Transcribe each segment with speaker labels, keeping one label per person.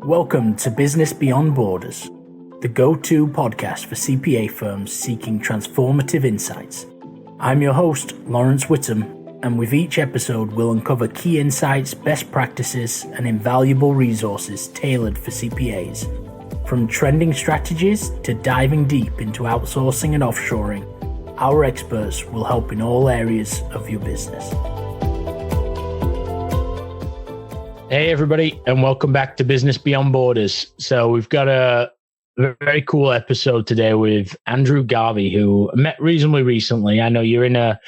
Speaker 1: Welcome to Business Beyond Borders, the go-to podcast for CPA firms seeking transformative insights. I'm your host, Laurence Whittam, and with each episode we'll uncover key insights, best practices, and invaluable resources tailored for CPAs. From trending strategies to diving deep into outsourcing and offshoring, our experts will help in all areas of your business. Hey, everybody, and welcome back to Business Beyond Borders. So we've got a very cool episode today with Andrew Garvey, who I met reasonably recently. I know you're in a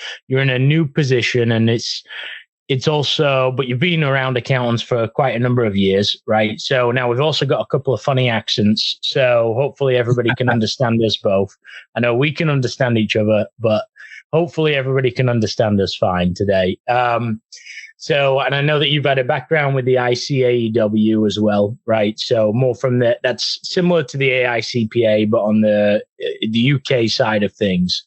Speaker 1: new position, and it's also, but you've been around accountants for quite a number of years, right? So now we've also got a couple of funny accents, so hopefully everybody can understand us both. I know we can understand each other, but hopefully everybody can understand us fine today. So, and I know that you've had a background with the ICAEW as well, right? So more from that's similar to the AICPA, but on the UK side of things.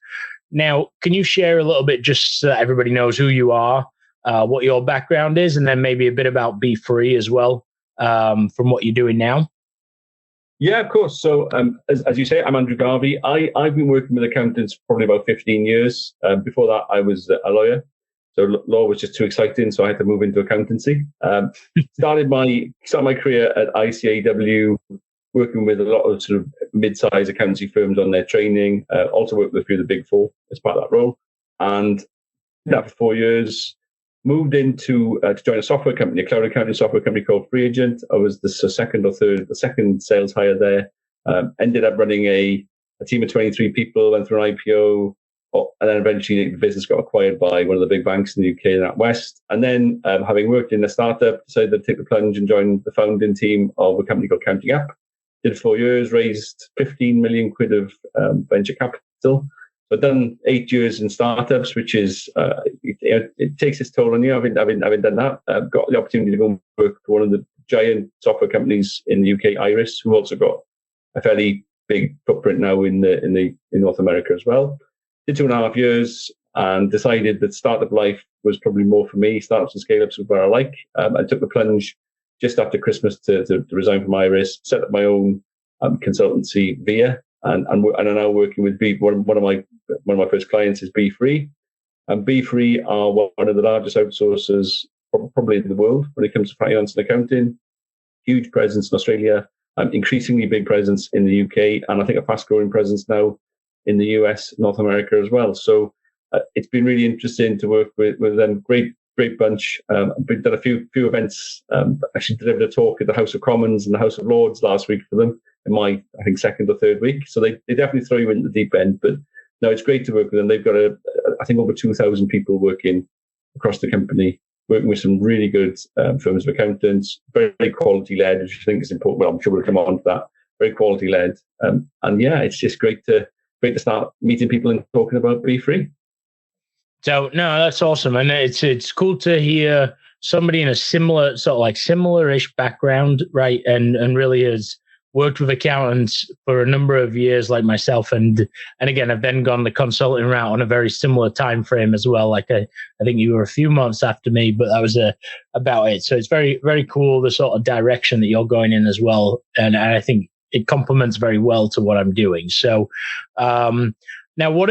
Speaker 1: Now, can you share a little bit just so that everybody knows who you are, what your background is, and then maybe a bit about BeFree as well, from what you're doing now?
Speaker 2: Yeah, of course. So, as you say, I'm Andrew Garvey. I've been working with accountants probably about 15 years. Before that, I was a lawyer. So law was just too exciting, so I had to move into accountancy. Started my career at ICAEW, working with a lot of sort of mid-sized accountancy firms on their training. Also worked with a few of the big four as part of that role, and did that for 4 years. Moved into to join a software company, a cloud accounting software company called Free Agent. I was the second sales hire there. Ended up running a team of 23 people. Went through an IPO. And then eventually the business got acquired by one of the big banks in the UK and out west. And then having worked in a startup, decided to take the plunge and join the founding team of a company called Counting App. Did 4 years, raised 15 million quid of venture capital. So I've done 8 years in startups, which is, it takes its toll on you. Having done that, I've got the opportunity to go and work for one of the giant software companies in the UK, Iris, who also got a fairly big footprint now in North America as well. Did 2.5 years and decided that startup life was probably more for me. Startups and scale-ups was where I like. I took the plunge just after Christmas to resign from Iris, set up my own consultancy, VIA, and I'm now working with one of my first clients is BeFree. And BeFree are one of the largest outsourcers probably in the world when it comes to finance and accounting. Huge presence in Australia, increasingly big presence in the UK, and I think a fast-growing presence now in the US, North America as well. So it's been really interesting to work with them. Great bunch. We've done a few events. Actually delivered a talk at the House of Commons and the House of Lords last week for them in my, I think, second or third week. So they definitely throw you into the deep end. But no, it's great to work with them. They've got I think over 2,000 people working across the company, working with some really good firms of accountants, very, very quality led, which I think is important. Well, I'm sure we'll come on to that. Very quality led. And yeah, it's just great to start meeting people and talking about BeFree.
Speaker 1: So no, that's awesome, and it's cool to hear somebody in a similar sort of like similar-ish background, right? And really has worked with accountants for a number of years, like myself, and again, I've then gone the consulting route on a very similar time frame as well. Like I think you were a few months after me, but that was about it. So it's very, very cool the sort of direction that you're going in as well, and I think it complements very well to what I'm doing. So now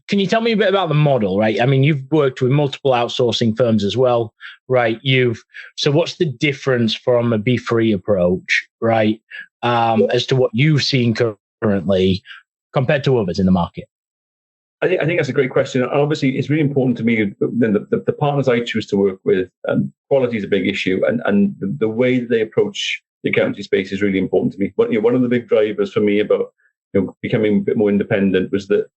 Speaker 1: can you tell me a bit about the model, right? I mean, you've worked with multiple outsourcing firms as well, right? So what's the difference from a BeFree approach, right? As to what you've seen currently compared to others in the market?
Speaker 2: I think that's a great question. Obviously, it's really important to me then the partners I choose to work with, quality is a big issue, and the way that they approach the accounting space is really important to me. But one of the big drivers for me about becoming a bit more independent was that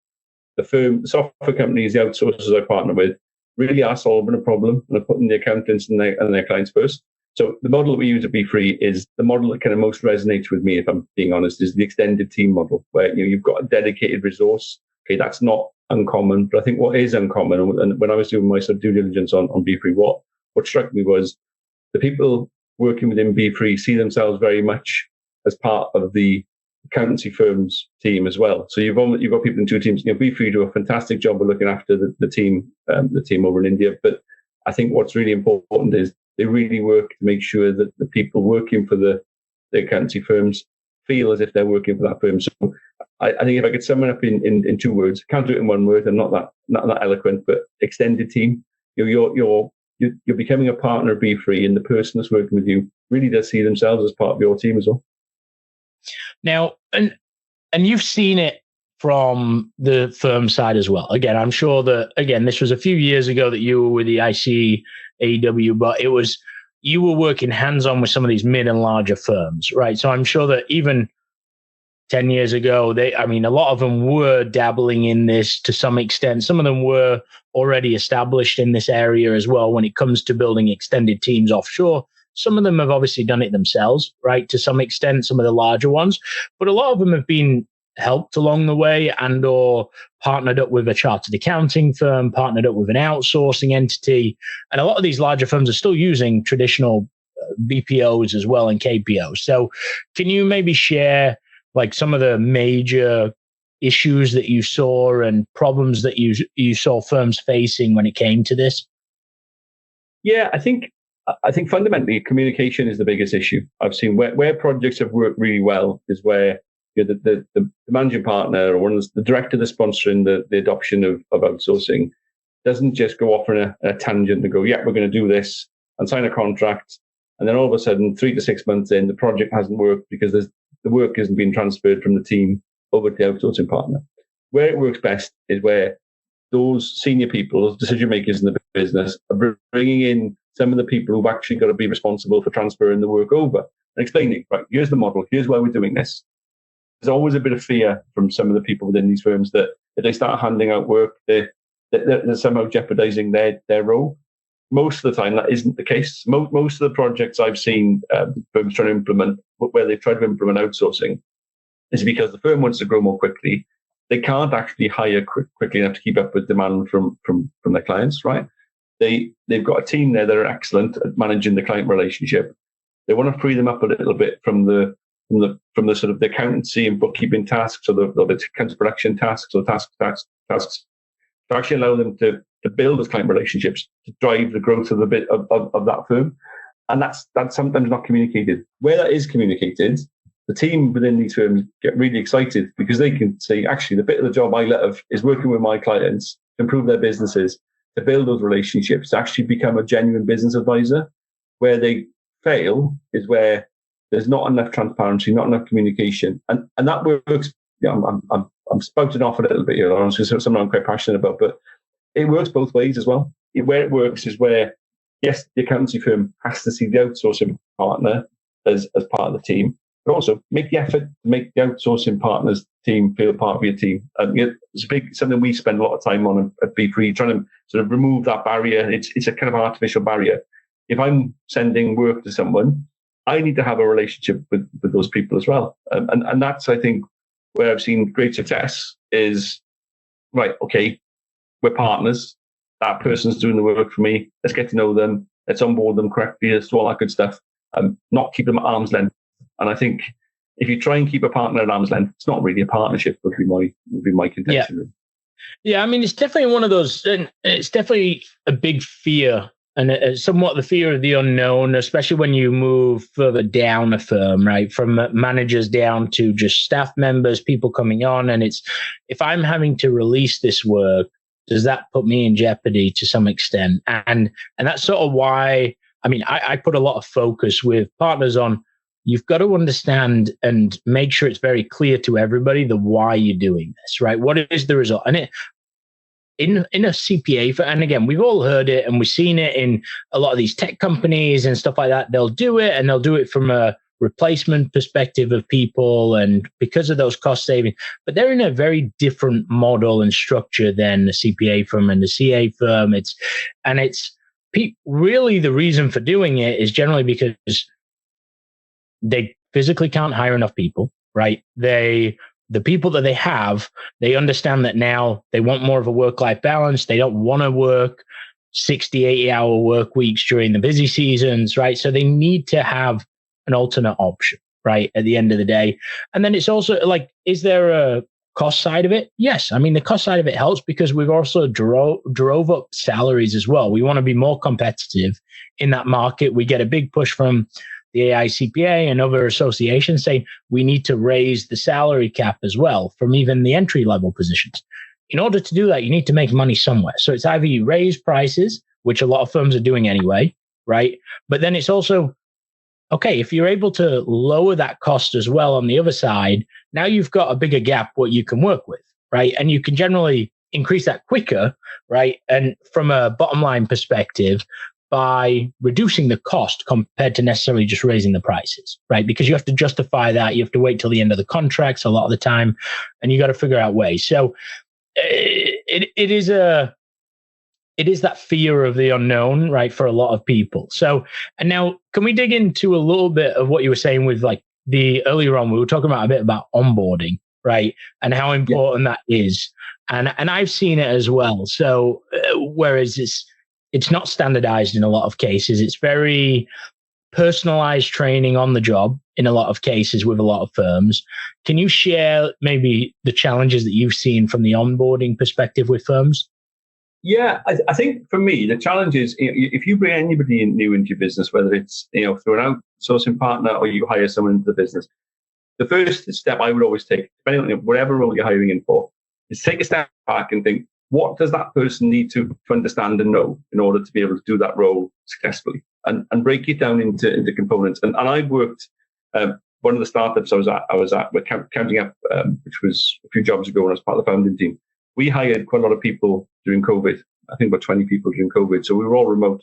Speaker 2: the software companies, the outsourcers I partner with, really are solving a problem and are putting the accountants and their clients first. So the model that we use at BeFree is the model that kind of most resonates with me, if I'm being honest, is the extended team model, where you've got a dedicated resource. Okay, that's not uncommon, but I think what is uncommon, and when I was doing my sort of due diligence on BeFree, what struck me was the people working within BeFree see themselves very much as part of the accountancy firm's team as well. So you've got people in two teams. BeFree do a fantastic job of looking after the team over in India. But I think what's really important is they really work to make sure that the people working for the accountancy firms feel as if they're working for that firm. So I think if I could sum it up in 2 words, can't do it in 1 word. I'm not that eloquent, but extended team. You're becoming a partner of BeFree, and the person that's working with you really does see themselves as part of your team as well.
Speaker 1: Now, and you've seen it from the firm side as well. Again, I'm sure that, this was a few years ago that you were with the ICAEW, but you were working hands-on with some of these mid and larger firms, right? So I'm sure that even 10 years ago, a lot of them were dabbling in this to some extent. Some of them were already established in this area as well when it comes to building extended teams offshore. Some of them have obviously done it themselves, right, to some extent, some of the larger ones. But a lot of them have been helped along the way and or partnered up with a chartered accounting firm, partnered up with an outsourcing entity. And a lot of these larger firms are still using traditional BPOs as well and KPOs. So can you maybe share like some of the major issues that you saw and problems that you saw firms facing when it came to this?
Speaker 2: Yeah, I think fundamentally communication is the biggest issue I've seen. Where projects have worked really well is where the managing partner or the director that's sponsoring the adoption of outsourcing doesn't just go off on a tangent and go, yeah, we're going to do this and sign a contract. And then all of a sudden, 3 to 6 months in, the project hasn't worked because the work isn't being transferred from the team over to the outsourcing partner. Where it works best is where those senior people, those decision makers in the business, are bringing in some of the people who've actually got to be responsible for transferring the work over and explaining, right, here's the model, here's why we're doing this. There's always a bit of fear from some of the people within these firms that if they start handing out work, they're somehow jeopardizing their role. Most of the time, that isn't the case. Most of the projects I've seen firms trying to implement, where they've tried to implement outsourcing, is because the firm wants to grow more quickly. They can't actually hire quickly enough to keep up with demand from their clients, right? They've got a team there that are excellent at managing the client relationship. They want to free them up a little bit from the sort of the accountancy and bookkeeping tasks or the accounts production tasks or tasks to actually allow them to build those client relationships to drive the growth of that firm. And that's sometimes not communicated. Where that is communicated, the team within these firms get really excited because they can say, actually, the bit of the job I love is working with my clients to improve their businesses, to build those relationships, to actually become a genuine business advisor. Where they fail is where there's not enough transparency, not enough communication. And that works. Yeah, I'm spouting off a little bit here, Laurence, because it's something I'm quite passionate about, but it works both ways as well. Where it works is where, yes, the accountancy firm has to see the outsourcing partner as part of the team, but also make the effort to make the outsourcing partner's team feel part of your team. It's something we spend a lot of time on at BeFree, trying to sort of remove that barrier. It's a kind of artificial barrier. If I'm sending work to someone, I need to have a relationship with those people as well. And that's, I think, where I've seen great success is, right, okay, we're partners. That person's doing the work for me. Let's get to know them. Let's onboard them correctly. Let's do all that good stuff. Not keep them at arm's length. And I think if you try and keep a partner at arm's length, it's not really a partnership, would be my contention.
Speaker 1: Yeah, I mean, it's definitely one of those, and it's definitely a big fear and somewhat the fear of the unknown, especially when you move further down a firm, right? From managers down to just staff members, people coming on. And it's, if I'm having to release this work, does that put me in jeopardy to some extent? And that's sort of why, I mean, I put a lot of focus with partners on, you've got to understand and make sure it's very clear to everybody the why you're doing this, right? What is the result? And in a CPA, and again, we've all heard it and we've seen it in a lot of these tech companies and stuff like that. They'll do it and they'll do it from a replacement perspective of people and because of those cost savings, but they're in a very different model and structure than the CPA firm and the CA firm. It's really the reason for doing it is generally because they physically can't hire enough people, right? The people that they have, they understand that now they want more of a work-life balance. They don't want to work 60, 80-hour work weeks during the busy seasons, right? So they need to have an alternate option, right, at the end of the day. And then it's also like, is there cost side of it, yes. I mean, the cost side of it helps because we've also drove up salaries as well. We want to be more competitive in that market. We get a big push from the AICPA and other associations saying we need to raise the salary cap as well from even the entry level positions. In order to do that, you need to make money somewhere. So it's either you raise prices, which a lot of firms are doing anyway, right? But then it's also, okay, if you're able to lower that cost as well on the other side, now you've got a bigger gap what you can work with, right? And you can generally increase that quicker, right? And from a bottom line perspective, by reducing the cost compared to necessarily just raising the prices, right? Because you have to justify that. You have to wait till the end of the contracts a lot of the time, and you got to figure out ways. So it is that fear of the unknown, right, for a lot of people. So, and now can we dig into a little bit of what you were saying with like the earlier on, we were talking about a bit about onboarding, right? And how important that is. And I've seen it as well. So whereas it's not standardized in a lot of cases, it's very personalized training on the job in a lot of cases with a lot of firms. Can you share maybe the challenges that you've seen from the onboarding perspective with firms?
Speaker 2: Yeah, I think for me, the challenge is if you bring anybody new into your business, whether it's through an outsourcing partner or you hire someone into the business, the first step I would always take, depending on whatever role you're hiring in for, is take a step back and think, what does that person need to understand and know in order to be able to do that role successfully, and break it down into components. And I've worked, one of the startups I was at, we're counting up, which was a few jobs ago when I was part of the founding team. We hired quite a lot of people during COVID. I think about 20 people during COVID. So we were all remote.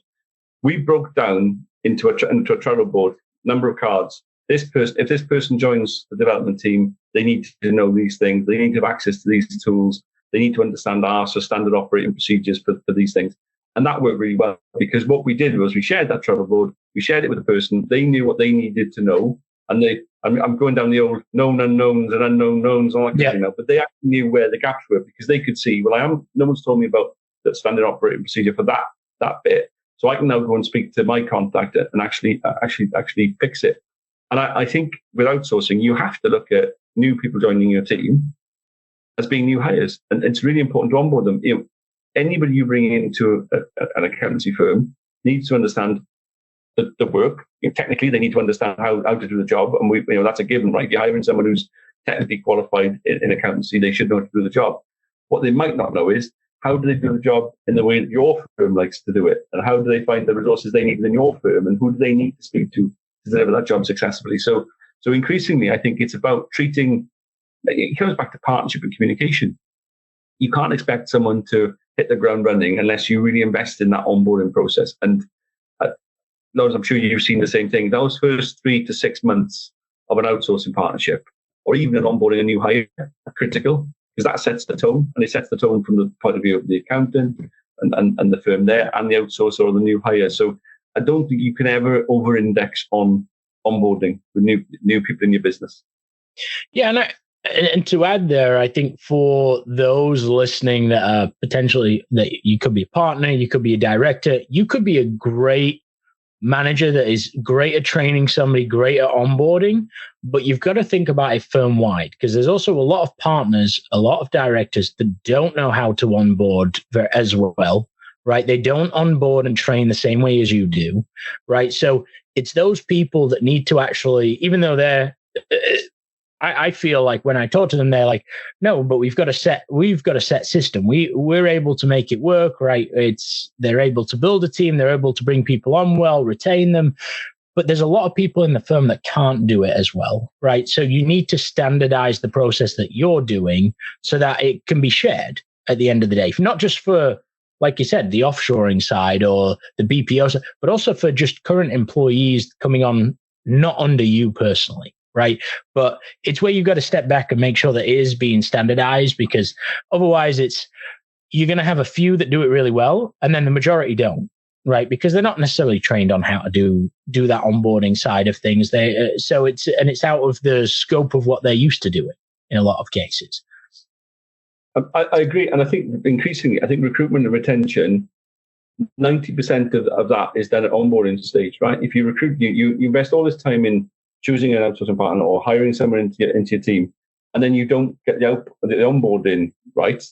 Speaker 2: We broke down into a Trello board, number of cards. If this person joins the development team, they need to know these things. They need to have access to these tools. They need to understand so standard operating procedures for these things. And that worked really well because what we did was we shared that Trello board. We shared it with the person. They knew what they needed to know. And I'm going down the old known unknowns and unknown knowns, all that kind of thing now, but they actually knew where the gaps were because they could see, well, no one's told me about the standard operating procedure for that bit. So I can now go and speak to my contact and actually fix it. And I think with outsourcing, you have to look at new people joining your team as being new hires. And it's really important to onboard them. Anybody you bring into an accountancy firm needs to understand the work. Technically, they need to understand how to do the job, and that's a given, right? If you're hiring someone who's technically qualified in accountancy, they should know how to do the job. What they might not know is how do they do the job in the way that your firm likes to do it, and how do they find the resources they need within your firm, and who do they need to speak to deliver that job successfully. So increasingly, I think it's about treating. It comes back to partnership and communication. You can't expect someone to hit the ground running unless you really invest in that onboarding process. And Laurence, I'm sure you've seen the same thing. Those first 3 to 6 months of an outsourcing partnership, or even an onboarding a new hire, are critical because that sets the tone, and it sets the tone from the point of view of the accountant and the firm there, and the outsourcer or the new hire. So I don't think you can ever over-index on onboarding with new people in your business.
Speaker 1: Yeah, and to add there, I think for those listening that are potentially, that you could be a partner, you could be a director, you could be a great manager that is great at training somebody, great at onboarding, but you've got to think about it firm wide because there's also a lot of partners, a lot of directors that don't know how to onboard as well, right? They don't onboard and train the same way as you do, right? So it's those people that need to actually, even though I feel like when I talk to them, they're like, no, but we've got a set system. We're able to make it work, right? They're able to build a team. They're able to bring people on well, retain them. But there's a lot of people in the firm that can't do it as well, right? So you need to standardize the process that you're doing so that it can be shared at the end of the day, not just for, like you said, the offshoring side or the BPO side, but also for just current employees coming on, not under you personally. Right. But it's where you've got to step back and make sure that it is being standardized, because otherwise you're going to have a few that do it really well and then the majority don't. Right. Because they're not necessarily trained on how to do that onboarding side of things. So it's out of the scope of what they're used to doing in a lot of cases.
Speaker 2: I agree. And I think increasingly, recruitment and retention, 90% of that is done at onboarding stage, right? If you recruit, you invest all this time in choosing an outsourcing partner or hiring someone into your team. and then you don't get the onboarding right,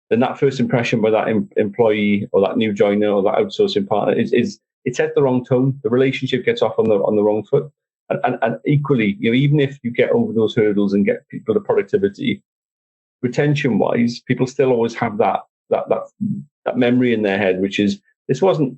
Speaker 2: then that first impression by that employee or that new joiner or that outsourcing partner is it sets the wrong tone. The relationship gets off on the wrong foot. And equally, even if you get over those hurdles and get people to productivity, retention wise, people still always have that memory in their head, which is this wasn't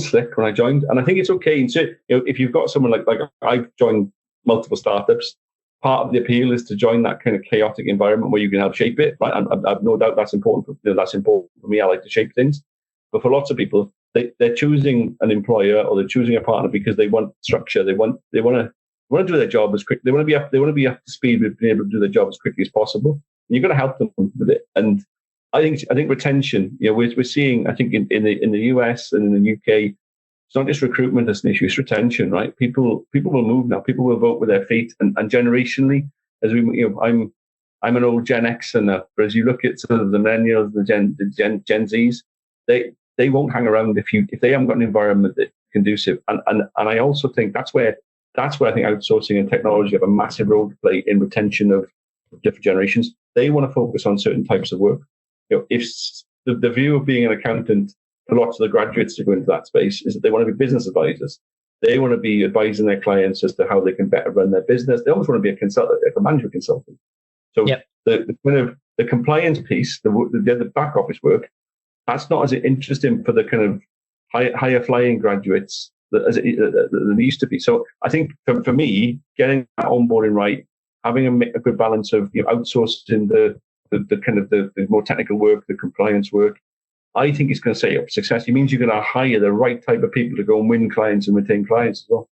Speaker 2: slick when I joined. And I think it's okay. And so, if you've got someone like I've joined multiple startups, part of the appeal is to join that kind of chaotic environment where you can help shape it. Right? And I've no doubt that's important. That's important for me. I like to shape things. But for lots of people, they're choosing an employer or they're choosing a partner because they want structure. They want to do their job as quick. They want to be up to speed with being able to do their job as quickly as possible. And you've got to help them with it. And I think retention. We're seeing. I think in the US and in the UK, it's not just recruitment that's an issue. It's retention, right? People will move now. People will vote with their feet. And generationally, as we, I'm an old Gen X, and but as you look at sort of the millennials, the Gen Zs, they won't hang around if they haven't got an environment that's conducive. And I also think that's where I think outsourcing and technology have a massive role to play in retention of different generations. They want to focus on certain types of work. If the view of being an accountant for lots of the graduates to go into that space is that they want to be business advisors. They want to be advising their clients as to how they can better run their business. They almost want to be a consultant, like a management consultant. So the kind of the compliance piece, the back office work, that's not as interesting for the kind of higher flying graduates as it used to be. So I think for me, getting that onboarding right, having a good balance of outsourcing the kind of the more technical work, the compliance work, I think it's going to set you up for success. It means you're going to hire the right type of people to go and win clients and retain clients as well.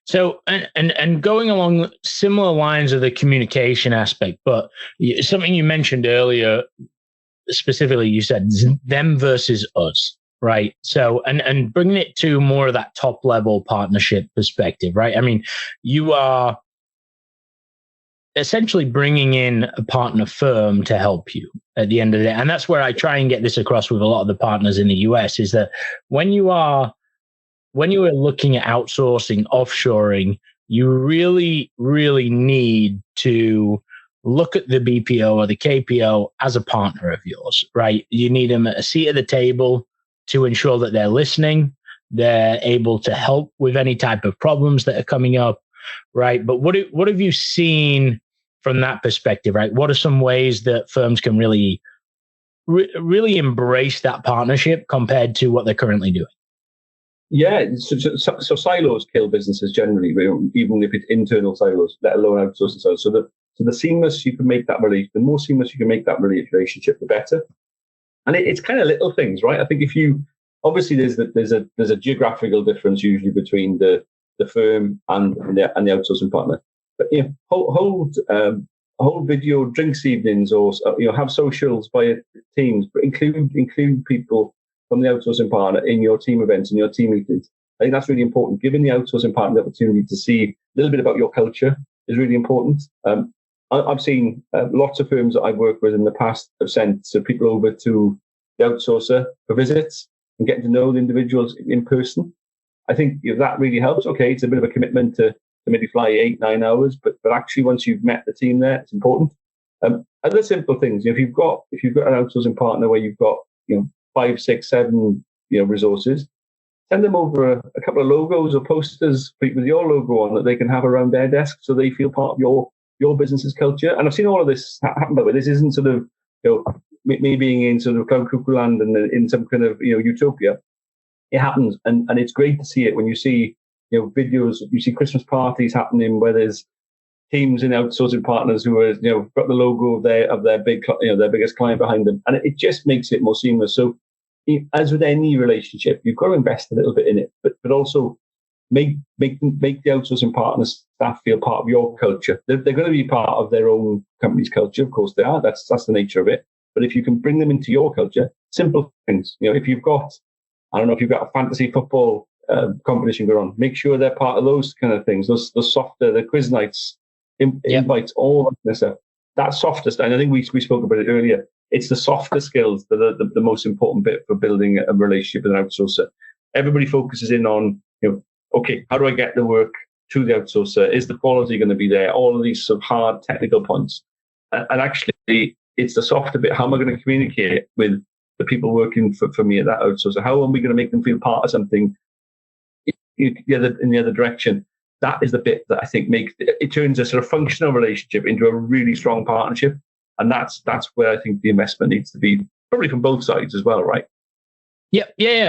Speaker 1: So, and going along similar lines of the communication aspect, but something you mentioned earlier, specifically, you said them versus us, right? So, and bringing it to more of that top level partnership perspective, right? I mean, you are essentially bringing in a partner firm to help you at the end of the day. And that's where I try and get this across with a lot of the partners in the US is that when you are looking at outsourcing, offshoring, you really, really need to look at the BPO or the KPO as a partner of yours, right? You need them at a seat at the table to ensure that they're listening, they're able to help with any type of problems that are coming up, right? But what have you seen from that perspective, right? What are some ways that firms can really embrace that partnership compared to what they're currently doing?
Speaker 2: Yeah, so silos kill businesses generally, even if it's internal silos, let alone outsourcing silos. So the seamless you can make that the more seamless you can make that relationship, the better. And it's kind of little things, right? I think if you obviously there's a geographical difference usually between the firm and the outsourcing partner. But hold video drinks evenings, or have socials via Teams, but include people from the outsourcing partner in your team events and your team meetings. I think that's really important. Giving the outsourcing partner the opportunity to see a little bit about your culture is really important. I've seen lots of firms that I've worked with in the past have sent people over to the outsourcer for visits and getting to know the individuals in person. I think if that really helps. Okay, it's a bit of a commitment to maybe fly 8-9 hours, but actually once you've met the team there, it's important. Other simple things. If you've got an outsourcing partner where you've got 5, 6, 7 resources, send them over a couple of logos or posters with your logo on that they can have around their desk, so they feel part of your business's culture. And I've seen all of this happen. By the way, this isn't sort of me being in sort of cloud cuckoo land and in some kind of utopia. It happens, and it's great to see it when you see videos. You see Christmas parties happening where there's teams and outsourcing partners who are got the logo of their big their biggest client behind them, and it just makes it more seamless. So as with any relationship, you've got to invest a little bit in it, but also make the outsourcing partners staff feel part of your culture. They're going to be part of their own company's culture, of course they are. That's the nature of it. But if you can bring them into your culture, simple things. If you've got a fantasy football competition going on, make sure they're part of those kind of things. Those softer, the quiz nights, invites, all that kind of stuff. That softest, and I think we spoke about it earlier. It's the softer skills that are the most important bit for building a relationship with an outsourcer. Everybody focuses in on, okay, how do I get the work to the outsourcer? Is the quality going to be there? All of these sort of hard technical points. And actually, it's the softer bit. How am I going to communicate with the people working for me at that outsourcer? How am we going to make them feel part of something in the other direction? That is the bit that I think makes it turns a sort of functional relationship into a really strong partnership. And that's where I think the investment needs to be, probably from both sides as well, right?
Speaker 1: Yeah,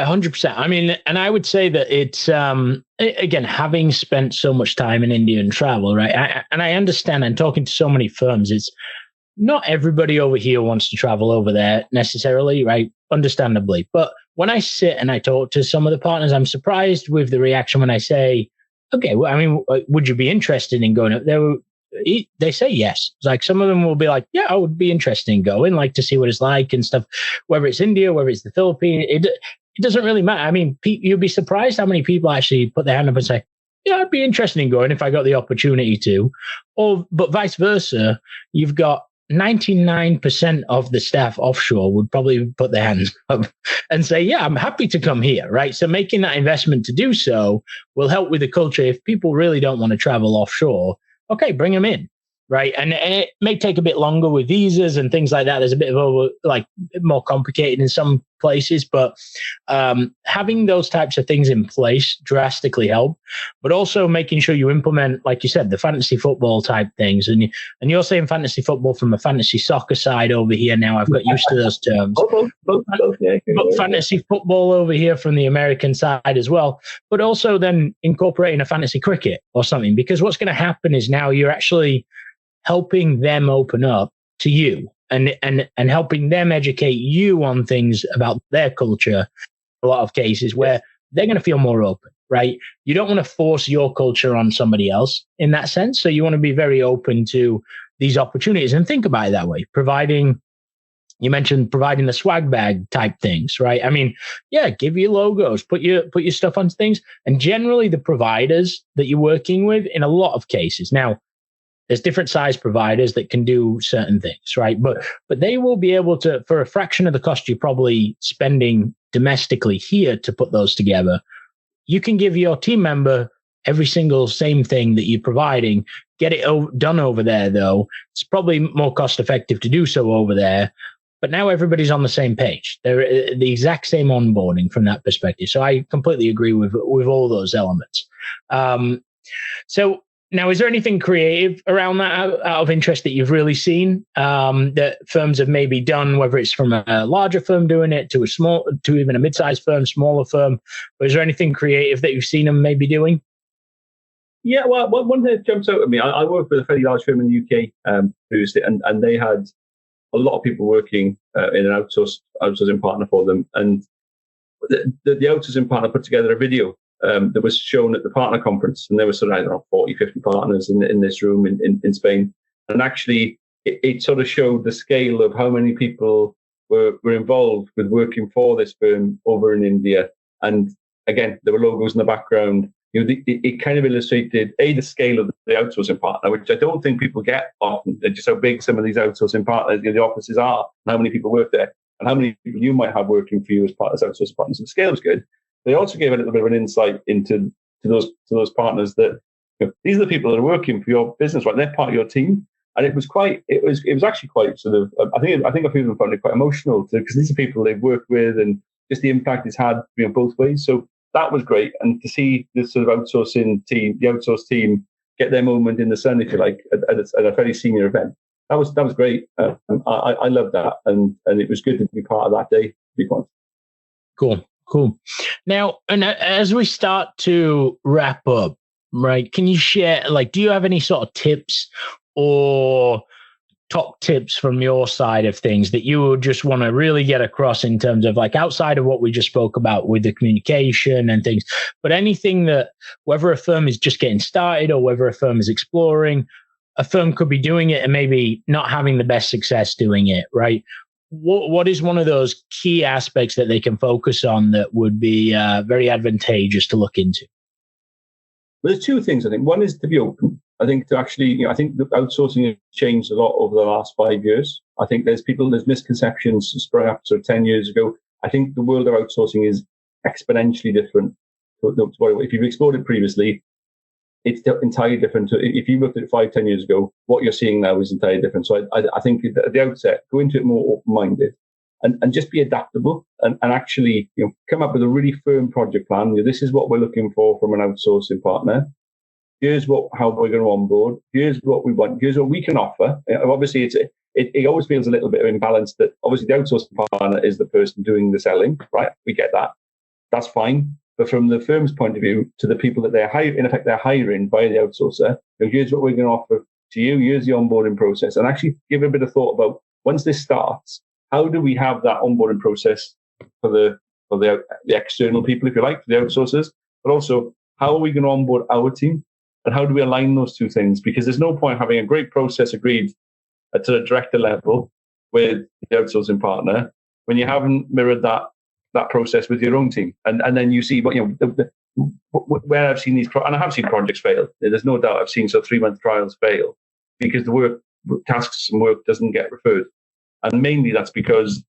Speaker 1: 100%. I mean, and I would say that it's, again, having spent so much time in India and travel, right? I understand, and talking to so many firms, it's not everybody over here wants to travel over there necessarily, right? Understandably. But when I sit and I talk to some of the partners, I'm surprised with the reaction when I say, okay, well, I mean, would you be interested in going up there? They say yes. It's like some of them will be like, yeah, I would be interested in going, like to see what it's like and stuff, whether it's India, whether it's the Philippines, it doesn't really matter. I mean, you'd be surprised how many people actually put their hand up and say, yeah, I'd be interested in going if I got the opportunity to. But vice versa, you've got 99% of the staff offshore would probably put their hands up and say, yeah, I'm happy to come here, right? So making that investment to do so will help with the culture. If people really don't want to travel offshore, okay, bring them in, right? And it may take a bit longer with visas and things like that. There's a bit of more complicated in some places, but having those types of things in place drastically help. But also making sure you implement, like you said, the fantasy football type things. And you're saying fantasy football from a fantasy soccer side over here now. I've got used to those terms. But fantasy football over here from the American side as well. But also then incorporating a fantasy cricket or something, because what's going to happen is now you're actually helping them open up to you and helping them educate you on things about their culture. A lot of cases where they're going to feel more open, right? You don't want to force your culture on somebody else in that sense. So you want to be very open to these opportunities and think about it that way. You mentioned providing the swag bag type things, right? I mean, yeah, give your logos, put your stuff on things. And generally the providers that you're working with in a lot of cases. Now, there's different size providers that can do certain things, right? But they will be able to, for a fraction of the cost you're probably spending domestically here to put those together, you can give your team member every single same thing that you're providing, get it done over there, though. It's probably more cost effective to do so over there. But now everybody's on the same page. They're the exact same onboarding from that perspective. So I completely agree with all those elements. So now, is there anything creative around that out of interest that you've really seen that firms have maybe done, whether it's from a larger firm doing it to even a mid-sized firm, smaller firm? But is there anything creative that you've seen them maybe doing?
Speaker 2: Yeah, well, one thing that jumps out at me, I worked with a fairly large firm in the UK previously, and they had a lot of people working in an outsourcing partner for them. And the outsourcing partner put together a video that was shown at the partner conference, and there were sort of, I don't know, 40, 50 partners in this room in Spain. And actually, it sort of showed the scale of how many people were involved with working for this firm over in India. And again, there were logos in the background. It kind of illustrated, the scale of the outsourcing partner, which I don't think people get often, just how big some of these outsourcing partners, the offices are, and how many people work there, and how many people you might have working for you as part of outsourcing partners. So the scale was good. They also gave a little bit of an insight into those partners that these are the people that are working for your business, right? They're part of your team, and it was actually quite sort of. I think a few of them found it quite emotional because these are people they've worked with, and just the impact it's had both ways. So that was great, and to see this sort of outsourcing team, the outsourced team, get their moment in the sun, if you like, at a very senior event. That was great. I loved that, and it was good to be part of that day. To be honest.
Speaker 1: Cool. Now, and as we start to wrap up, right, can you share, do you have any sort of tips or top tips from your side of things that you would just want to really get across in terms of outside of what we just spoke about with the communication and things, but anything that, whether a firm is just getting started or whether a firm is exploring, a firm could be doing it and maybe not having the best success doing it, right? What is one of those key aspects that they can focus on that would be very advantageous to look into?
Speaker 2: Well, there's two things, I think. One is to be open. I think to actually, I think the outsourcing has changed a lot over the last 5 years. I think there's misconceptions perhaps 10 years ago. I think the world of outsourcing is exponentially different. If you've explored it previously, it's entirely different. If you looked at it 5, 10 years ago, what you're seeing now is entirely different. So I think at the outset, go into it more open-minded and just be adaptable and actually, come up with a really firm project plan. This is what we're looking for from an outsourcing partner. Here's how we're going to onboard. Here's what we want. Here's what we can offer. Obviously, it always feels a little bit of imbalance that obviously the outsourcing partner is the person doing the selling, right? We get that. That's fine. But from the firm's point of view, to the people that they're hiring by the outsourcer, here's what we're going to offer to you. Here's the onboarding process, and actually give a bit of thought about once this starts, how do we have that onboarding process for the external people, if you like, for the outsourcers, but also how are we going to onboard our team, and how do we align those two things? Because there's no point having a great process agreed at the director level with the outsourcing partner when you haven't mirrored that process with your own team, and then you see, where I've seen these, and I have seen projects fail. There's no doubt I've seen 3-month trials fail because the tasks and work doesn't get referred, and mainly that's because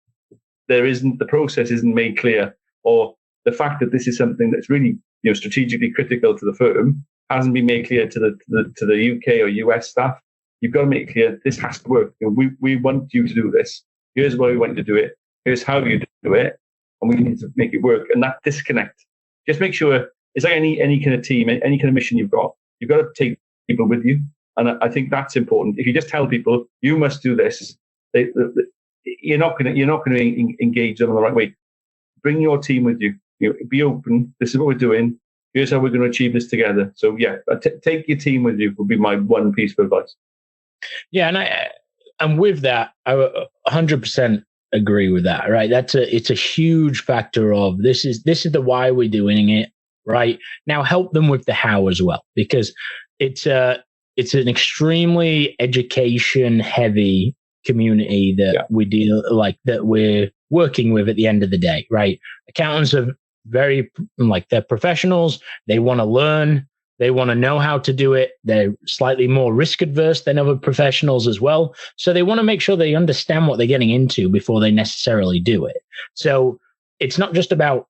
Speaker 2: the process isn't made clear, or the fact that this is something that's really strategically critical to the firm hasn't been made clear to the UK or US staff. You've got to make it clear this has to work. We want you to do this. Here's why we want you to do it. Here's how you do it. And we need to make it work. And that disconnect, just make sure it's like any kind of team, any kind of mission you've got to take people with you. And I think that's important. If you just tell people you must do this, you're not going to engage them in the right way. Bring your team with you. Be open. This is what we're doing. Here's how we're going to achieve this together. So take your team with you would be my one piece of advice.
Speaker 1: Yeah, and with that, I 100% agree with that. Right, it's a huge factor of this is the why we're doing it. Right now, help them with the how as well, because it's an extremely education heavy community that we're working with at the end of the day. Right, accountants are very they're professionals. They want to learn. They want to know how to do it. They're slightly more risk adverse than other professionals as well. So they want to make sure they understand what they're getting into before they necessarily do it. So it's not just about,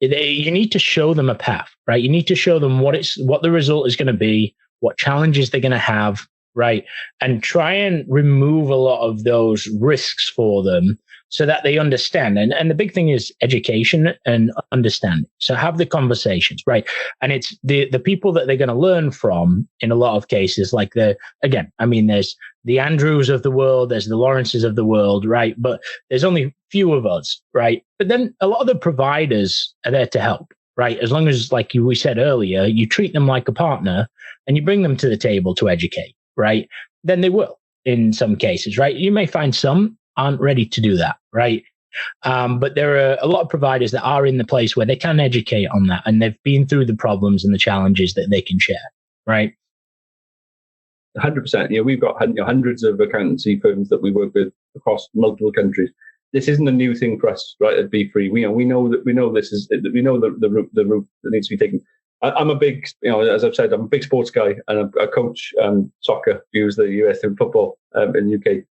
Speaker 1: you need to show them a path, right? You need to show them what the result is going to be, what challenges they're going to have, right? And try and remove a lot of those risks for them so that they understand. And the big thing is education and understanding. So have the conversations, right? And it's the people that they're going to learn from in a lot of cases, there's the Andrews of the world, there's the Laurences of the world, right? But there's only few of us, right? But then a lot of the providers are there to help, right? As long as, we said earlier, you treat them like a partner and you bring them to the table to educate, right? Then they will in some cases, right? You may find some aren't ready to do that, right? But there are a lot of providers that are in the place where they can educate on that, and they've been through the problems and the challenges that they can share, right?
Speaker 2: 100%. We've got hundreds of accountancy firms that we work with across multiple countries. This isn't a new thing for us, right? At BeFree, we know the route that needs to be taken. I'm a big, as I've said, I'm a big sports guy, and I coach soccer, use the US in football in the UK.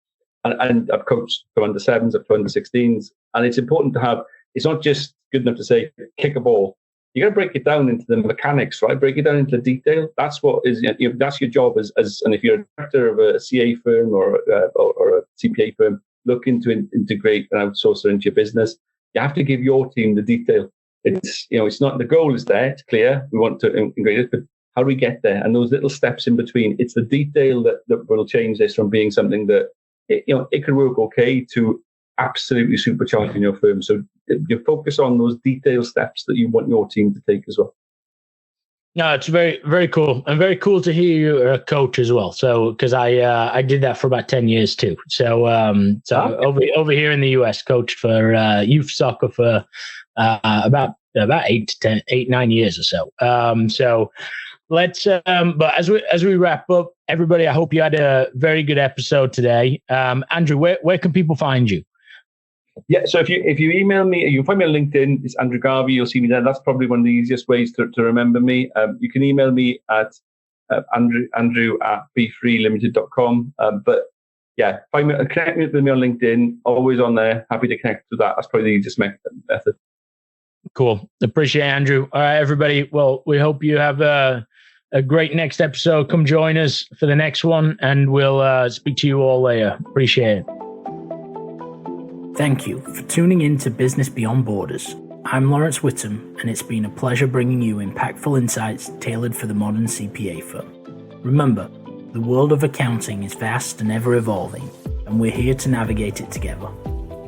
Speaker 2: And I've coached from under 7s up to under 16s. And it's important to have, it's not just good enough to say, kick a ball. You got to break it down into the mechanics, right? Break it down into the detail. That's what is, that's your job as, and if you're a director of a CA firm or a CPA firm, looking to integrate an outsourcer into your business, you have to give your team the detail. It's not, the goal is there, it's clear. We want to integrate it, but how do we get there? And those little steps in between, it's the detail that will change this from being something that, it could work okay to absolutely supercharging your firm. So you focus on those detailed steps that you want your team to take as well.
Speaker 1: No, it's very, very cool, and very cool to hear you're a coach as well. So, because I did that for about 10 years too. So, over here in the US, coached for youth soccer for about 9 years or so. So let's. But as we wrap up, everybody, I hope you had a very good episode today. Andrew, where can people find you?
Speaker 2: Yeah, so if you email me, you can find me on LinkedIn. It's Andrew Garvey. You'll see me there. That's probably one of the easiest ways to remember me. You can email me at andrew@befreelimited.com. But yeah, connect with me on LinkedIn. Always on there. Happy to connect with that. That's probably the easiest method.
Speaker 1: Cool. Appreciate it, Andrew. All right, everybody. Well, we hope you have a a great next episode. Come join us for the next one, and we'll speak to you all later. Appreciate it. Thank you for tuning in to Business Beyond Borders. I'm Laurence Whittam, and it's been a pleasure bringing you impactful insights tailored for the modern CPA firm. Remember, the world of accounting is vast and ever evolving, and we're here to navigate it together.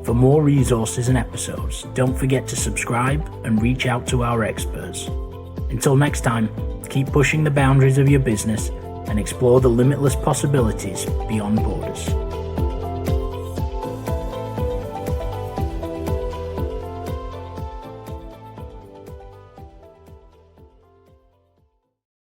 Speaker 1: For more resources and episodes, don't forget to subscribe and reach out to our experts. Until next time, keep pushing the boundaries of your business and explore the limitless possibilities beyond borders.